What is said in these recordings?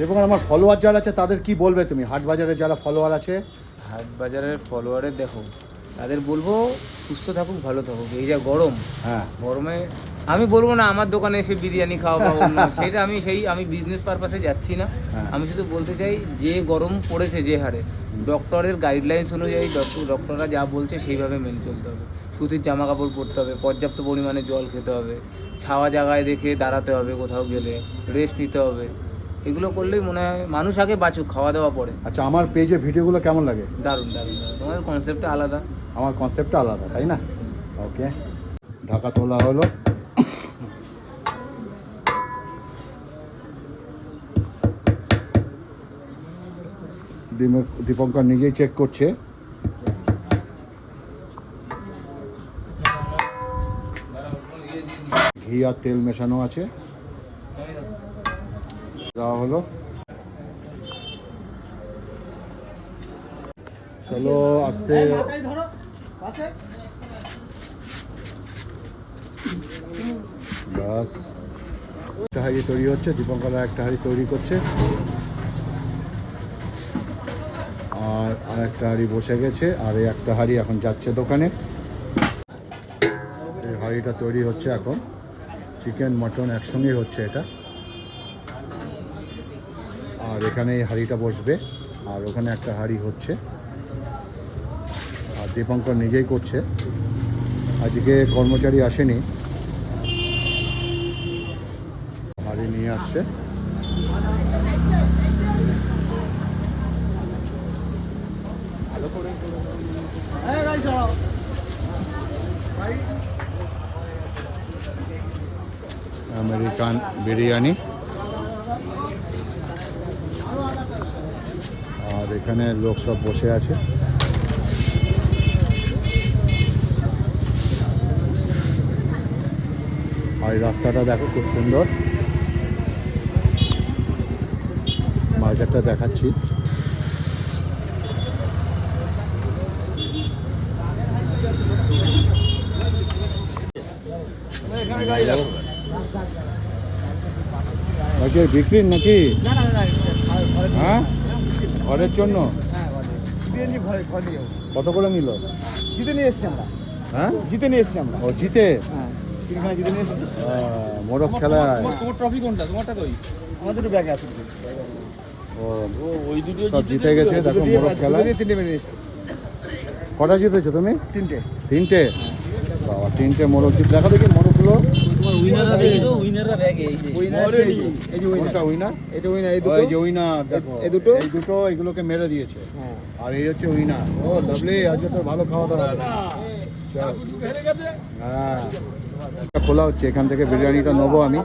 এবং আমার ফলোয়ার যারা আছে তাদের কি বলবে তুমি? হাট বাজারে যারা ফলোয়ার আছে, হাট বাজারের ফলোয়ারের দেখো, তাদের বলবো সুস্থ থাকুক, ভালো থাকুক। এই যা গরম, হ্যাঁ গরমে আমি বলবো না আমার দোকানে এসে বিরিয়ানি খাওয়া বা অন্য সেটা আমি বিজনেস পারপাসে যাচ্ছি না। হ্যাঁ। আমি শুধু বলতে চাই যে গরম পড়েছে যে হারে, ডক্টরের গাইডলাইন্স অনুযায়ী ডক্টররা যা বলছে সেইভাবে মেনে চলতে হবে। সুতির জামা কাপড় পরতে হবে, পর্যাপ্ত পরিমাণে জল খেতে হবে, ছাওয়া জায়গায় দেখে দাঁড়াতে হবে, কোথাও গেলে রেস্ট নিতে হবে। এগুলো করলেই মনে হয় মানুষ আগে বাঁচুক, খাওয়া দাওয়া পরে। আচ্ছা, আমার পেজে ভিডিওগুলো কেমন লাগে? দারুণ দারুণ দারুণ, তোমাদের কনসেপ্টটা আলাদা। আমার কনসেপ্টটা আলাদা, তাই না? ওকে, ঢাকা তোলা হলো। দীপঙ্কর নিজেই চেক করছে। ঘি আর তেল মেশানো আছে, দেওয়া হলো। চলো আস্তে বাস। একটা হাঁড়ি তৈরি হচ্ছে, দীপঙ্কর একটা হাঁড়ি তৈরি করছে, আর একটা হাঁড়ি বসে গেছে, আর এই একটা হাঁড়ি এখন যাচ্ছে দোকানে। এই হাঁড়িটা তৈরি হচ্ছে এখন, চিকেন মটন একসঙ্গেই হচ্ছে এটা। আর এখানে এই হাঁড়িটা বসবে, আর ওখানে একটা হাঁড়ি হচ্ছে। আর দীপঙ্কর নিজেই করছে, আজকে কর্মচারী আসেনি, হাঁড়ি নিয়ে আসছে। আমেরিকান বিরিয়ানি। আর এখানে লোক সব বসে আছে। আর এই রাস্তাটা দেখো খুব সুন্দর, মার্কেটটা দেখাচ্ছি। নাকি বিক্রির নাকি? হ্যাঁ, ঘরের জন্য। কত করে নিল? জিতে নিয়ে এসছি আমরা। হ্যাঁ, জিতে নিয়ে এসছি আমরা। ও জিতে? হ্যাঁ, তিনখানা জিতে নিয়ে এসছি। মোরগ খেলায়। তোমার ট্রফি কোনটা? তোমারটা কই? আমাদের একটু ব্যাগে আছে। ও ওই দুটো সব জিতে গেছে। দেখো মোরগ খেলায় তিনটে মেরে এসছি। কটা জিতেছো তুমি? তিনটে। তিনটে? বাবা, তিনটে মোরগ জিত। দেখা দেখি মোরগগুলো। তোমার উইনাররা দেখো, উইনাররা ব্যাগে এই যে। উইনার এই যে কোনটা উইনার? এটা উইনার, এই দুটো। এই যে উইনার দেখো, এই দুটো, এই দুটো এগুলোকে মেরে দিয়েছে। হ্যাঁ, আর এই হচ্ছে উইনার। ও লাভলি, আজকে তো ভালো খাওয়া দাওয়া হবে। হ্যাঁ, খোলা হচ্ছে, এখান থেকে বিরিয়ানিটা নেবো আমি।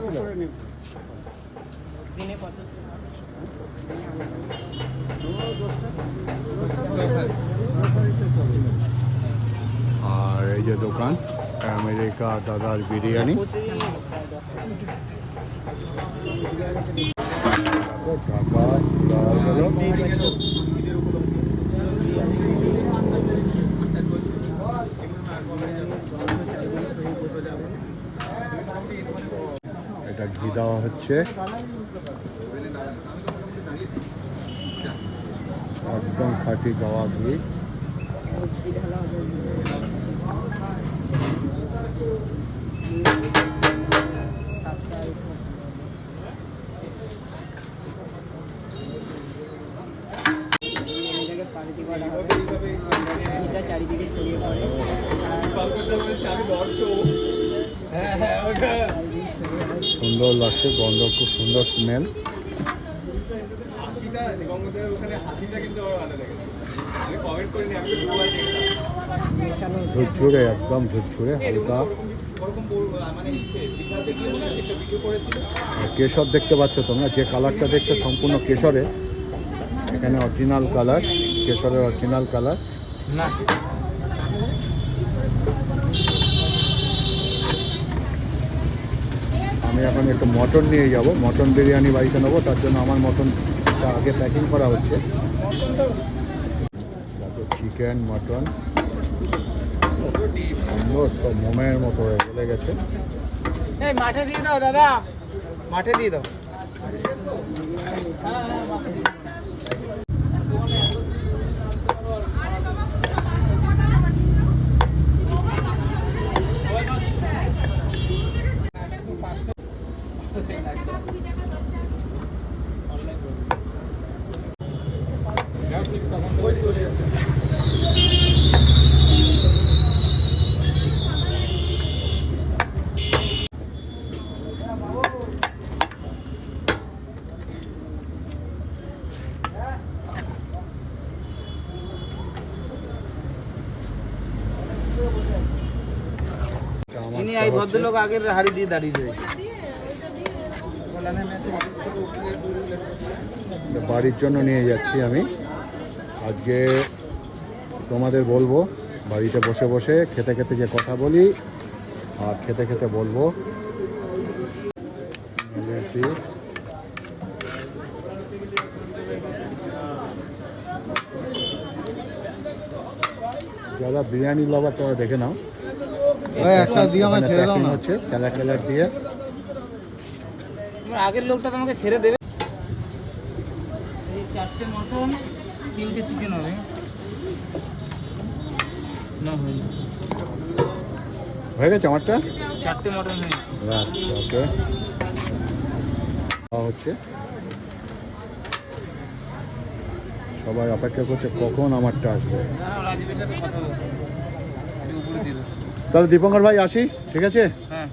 আর এই যে দোকান, আমেরিকা দাদার বিরিয়ানি। ঢাকা দেওয়া গেল। এটা ঘি দেওয়া হচ্ছে, একদম খাঁটি গাওয়া ঘি। চারিদিকে ছড়িয়ে পড়ে। সুন্দর লাগছে, গন্ধ খুব সুন্দর, স্মেল। ঝুরঝুরে, একদম ঝুরঝুরে, হালকা। কেশর দেখতে পাচ্ছ তোমরা, যে কালারটা দেখছো সম্পূর্ণ কেশরে। এখানে অরিজিনাল কালার, কেশরের অরিজিনাল কালার। না আমি এখন একটু মটন নিয়ে যাব, মটন বিরিয়ানি বাড়িতে নেবো, তার জন্য আমার মটনটা আগে প্যাকিং করা হচ্ছে। চিকেন মটন সুন্দর, সব মোমের মতো হয়ে গলে গেছে। মাঠে দিয়ে দাও দাদা, মাঠে দিয়ে দাও। এই ভদ্রলোক আগের হাড়ি দিয়ে দাঁড়িয়ে রয়েছে। বাড়ির জন্য নিয়ে যাচ্ছি আমি আজকে। তোমাদের বলবো বাড়িতে বসে বসে খেতে খেতে যে কথা বলি আর খেতে খেতে বলবো। যারা বিরিয়ানি লাভার তারা দেখে নাও, একটা দিয়ে আমার ছেড়ে দাও না। হচ্ছে স্যালাড ট্যালাড দিয়ে। তোমার আগের লোকটা তোমাকে ছেড়ে দেবে। এই 4টে মটন 3টে চিকেন হবে না? হয়ে গেছে আমারটা। 4টে মটন হয়ে ব্যাস, ওকে। হচ্ছে সবাই অপেক্ষা করছে কখন আমারটা আসবে। রাজীবের সাথে কথা বলবো, একটু উপরে দিয়ে দেবো। তাহলে দীপঙ্কর ভাই আসি, ঠিক আছে? হ্যাঁ।